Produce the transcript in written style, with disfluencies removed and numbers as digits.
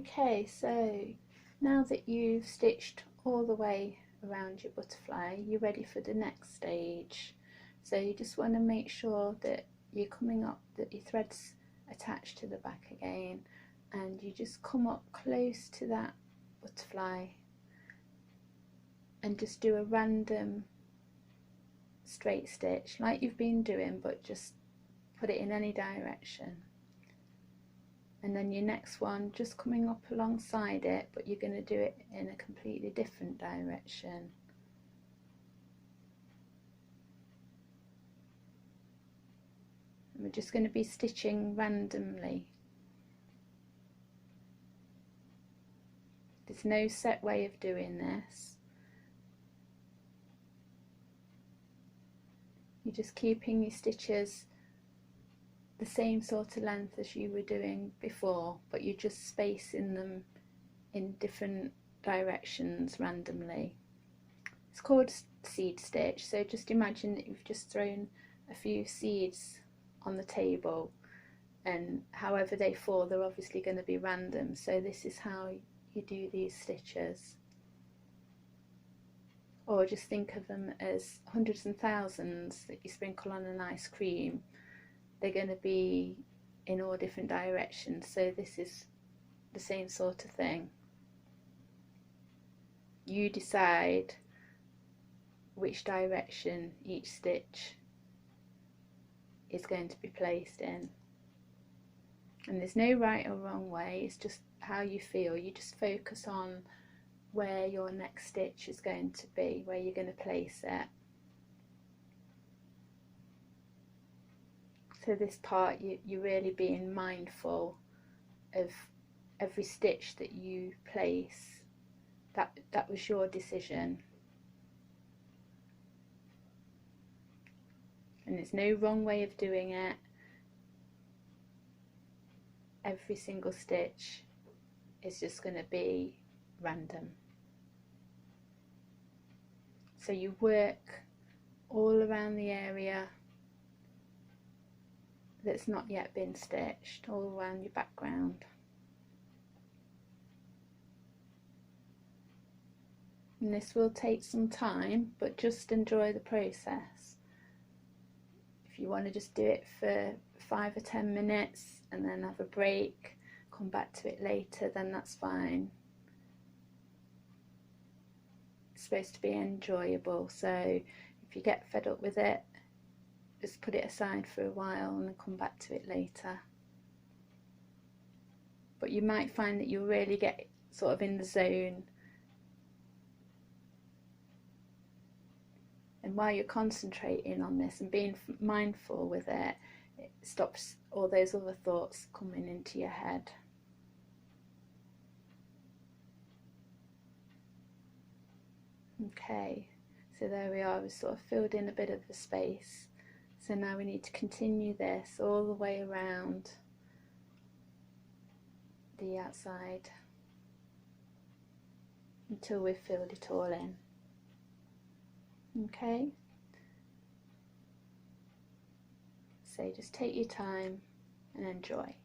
Okay, so now that you've stitched all the way around your butterfly, you're ready for the next stage. So you just want to make sure that you're coming up, that your thread's attached to the back again, and you just come up close to that butterfly and just do a random straight stitch like you've been doing, but just put it in any direction. And then your next one just coming up alongside it, but you're going to do it in a completely different direction. And we're just going to be stitching randomly. There's no set way of doing this. You're just keeping your stitches the same sort of length as you were doing before, but you're just spacing them in different directions randomly. It's called seed stitch, so just imagine that you've just thrown a few seeds on the table, and however they fall, they're obviously going to be random. So this is how you do these stitches. Or just think of them as hundreds and thousands that you sprinkle on an ice cream. They're going to be in all different directions, so this is the same sort of thing. You decide which direction each stitch is going to be placed in, and there's no right or wrong way, it's just how you feel. You just focus on where your next stitch is going to be, where you're going to place it. So this part, you're really being mindful of every stitch that you place. That was your decision. And there's no wrong way of doing it. Every single stitch is just going to be random. So you work all around the area that's not yet been stitched, all around your background. And this will take some time, but just enjoy the process. If you want to just do it for 5 or 10 minutes and then have a break, come back to it later, then that's fine. It's supposed to be enjoyable, so if you get fed up with it, just put it aside for a while and then come back to it later. But you might find that you'll really get sort of in the zone, and while you're concentrating on this and being mindful with it, it stops all those other thoughts coming into your head. Okay, so there we are, we've sort of filled in a bit of the space. So now we need to continue this all the way around the outside until we've filled it all in. Okay, so just take your time and enjoy.